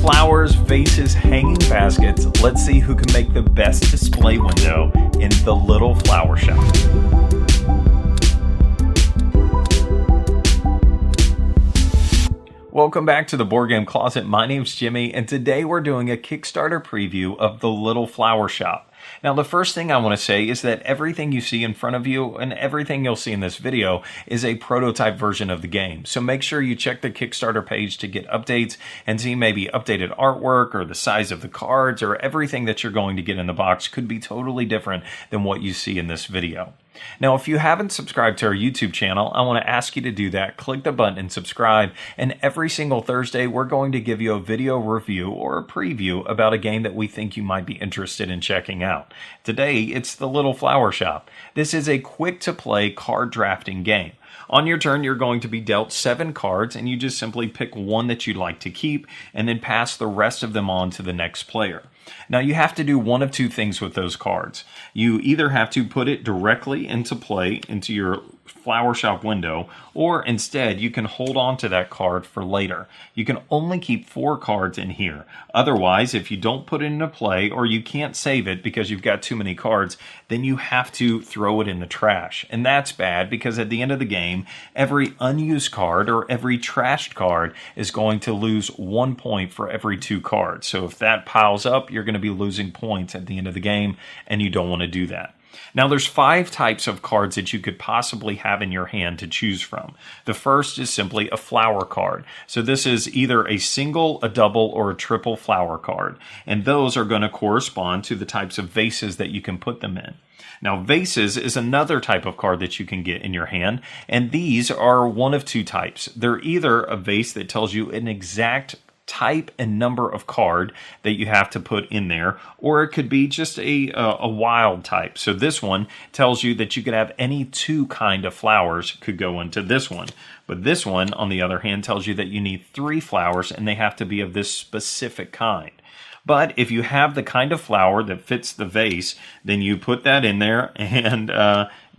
flowers, vases, hanging baskets. Let's see who can make the best display window in the little flower shop. Welcome back to the Board Game Closet. My name's Jimmy, and today we're doing a Kickstarter preview of the Little Flower Shop. Now, the first thing I want to say is that everything you see in front of you and everything you'll see in this video is a prototype version of the game. So make sure you check the Kickstarter page to get updates and see maybe updated artwork or the size of the cards, or everything that you're going to get in the box could be totally different than what you see in this video. Now, if you haven't subscribed to our YouTube channel, I want to ask you to do that. Click the button and subscribe. And every single Thursday, we're going to give you a video review or a preview about a game that we think you might be interested in checking out. Today, it's the Little Flower Shop. This is a quick-to-play card drafting game. On your turn, you're going to be dealt 7 cards, and you just simply pick one that you'd like to keep, and then pass the rest of them on to the next player. Now, you have to do one of two things with those cards. You either have to put it directly into play, into your flower shop window, or instead you can hold on to that card for later. You can only keep 4 cards in here. Otherwise, if you don't put it into play, or you can't save it because you've got too many cards, then you have to throw it in the trash. And that's bad, because at the end of the game, every unused card or every trashed card is going to lose 1 point for every 2 cards. So if that piles up, you're going to be losing points at the end of the game, and you don't want to do that. Now, there's 5 types of cards that you could possibly have in your hand to choose from. The first is simply a flower card. So this is either a single, a double, or a triple flower card. And those are going to correspond to the types of vases that you can put them in. Now, vases is another type of card that you can get in your hand, and these are one of 2 types. They're either a vase that tells you an exact type and number of card that you have to put in there, or it could be just a wild type. So this one tells you that you could have any 2 kind of flowers could go into this one. But this one, on the other hand, tells you that you need 3 flowers, and they have to be of this specific kind. But if you have the kind of flower that fits the vase, then you put that in there, and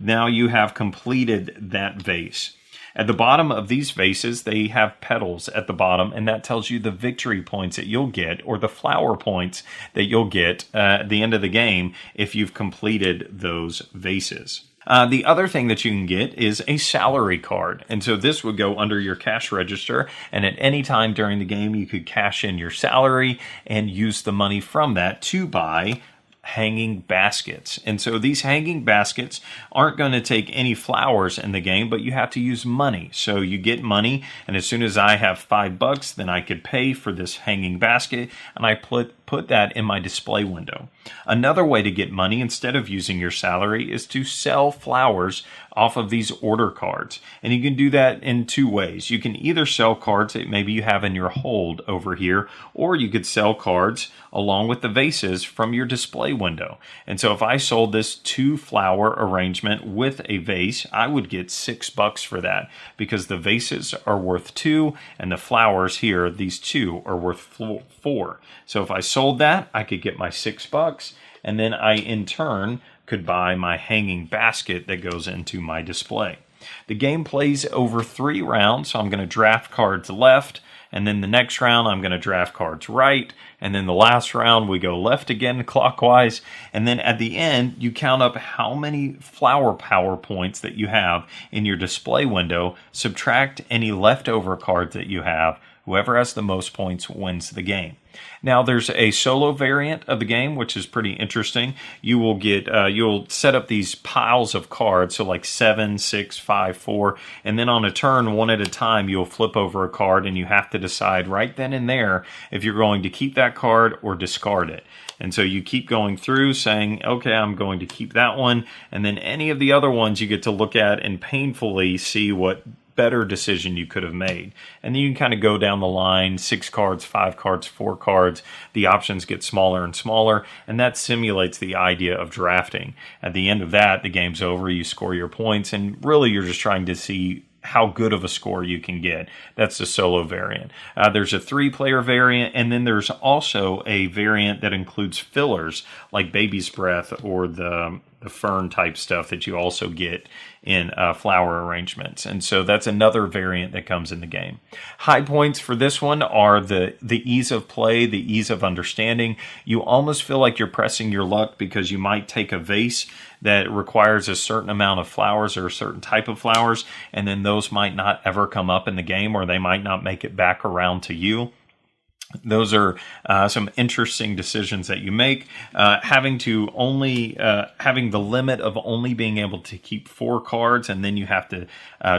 now you have completed that vase. At the bottom of these vases, they have petals at the bottom, and that tells you the victory points that you'll get, or the flower points that you'll get at the end of the game if you've completed those vases. The other thing that you can get is a salary card. And so this would go under your cash register, and at any time during the game, you could cash in your salary and use the money from that to buy hanging baskets. And so these hanging baskets aren't going to take any flowers in the game, but you have to use money. So you get money, and as soon as I have $5, then I could pay for this hanging basket, and I put that in my display window. Another way to get money instead of using your salary is to sell flowers off of these order cards. And you can do that in 2 ways. You can either sell cards that maybe you have in your hold over here, or you could sell cards along with the vases from your display window. And so if I sold this 2 flower arrangement with a vase, I would get $6 for that, because the vases are worth 2 and the flowers here, these 2, are worth 4. So if I sold that, I could get my $6, and then I in turn could buy my hanging basket that goes into my display. The game plays over 3 rounds, so I'm going to draft cards left, and then the next round I'm going to draft cards right, and then the last round we go left again clockwise, and then at the end you count up how many flower power points that you have in your display window, subtract any leftover cards that you have. Whoever has the most points wins the game. Now, there's a solo variant of the game, which is pretty interesting. You will get, you'll set up these piles of cards, so like 7, 6, 5, 4, and then on a turn, one at a time, you'll flip over a card, and you have to decide right then and there if you're going to keep that card or discard it. And so you keep going through saying, okay, I'm going to keep that one, and then any of the other ones you get to look at and painfully see what better decision you could have made. And then you can kind of go down the line, 6 cards, 5 cards, 4 cards. The options get smaller and smaller, and that simulates the idea of drafting. At the end of that, the game's over, you score your points, and really you're just trying to see how good of a score you can get. That's the solo variant. There's a 3-player variant, and then there's also a variant that includes fillers like Baby's Breath or the fern type stuff that you also get in flower arrangements. And so that's another variant that comes in the game. High points for this one are the ease of play, the ease of understanding. You almost feel like you're pressing your luck because you might take a vase that requires a certain amount of flowers or a certain type of flowers, and then those might not ever come up in the game, or they might not make it back around to you. Those are some interesting decisions that you make. Having the limit of only being able to keep 4 cards, and then you have to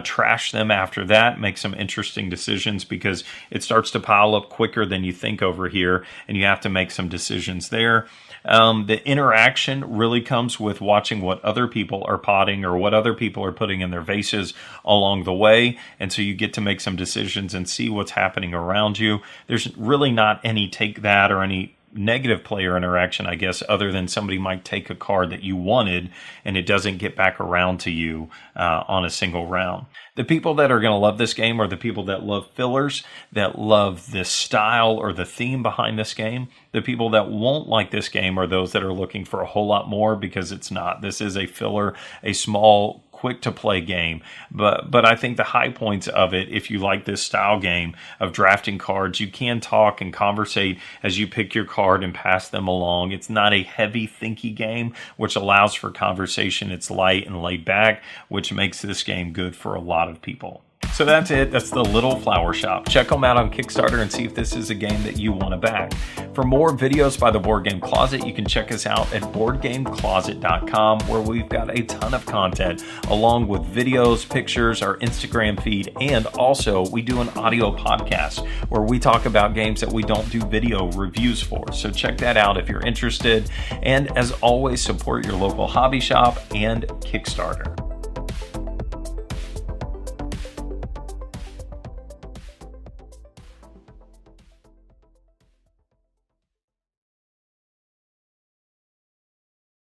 trash them after that, make some interesting decisions because it starts to pile up quicker than you think over here, and you have to make some decisions there. The interaction really comes with watching what other people are potting or what other people are putting in their vases along the way. And so you get to make some decisions and see what's happening around you. There's really not any take that or any negative player interaction, I guess, other than somebody might take a card that you wanted and it doesn't get back around to you on a single round. The people that are going to love this game are the people that love fillers, that love the style or the theme behind this game. The people that won't like this game are those that are looking for a whole lot more, because it's not. This is a filler, a small, quick to play game, but I think the high points of it, if you like this style game of drafting cards, you can talk and conversate as you pick your card and pass them along. It's not a heavy thinky game, which allows for conversation. It's light and laid back, which makes this game good for a lot of people. So that's it. That's the Little Flower Shop. Check them out on Kickstarter and see if this is a game that you want to back. For more videos by the Board Game Closet, you can check us out at BoardGameCloset.com, where we've got a ton of content, along with videos, pictures, our Instagram feed, and also we do an audio podcast where we talk about games that we don't do video reviews for. So check that out if you're interested. And as always, support your local hobby shop and Kickstarter.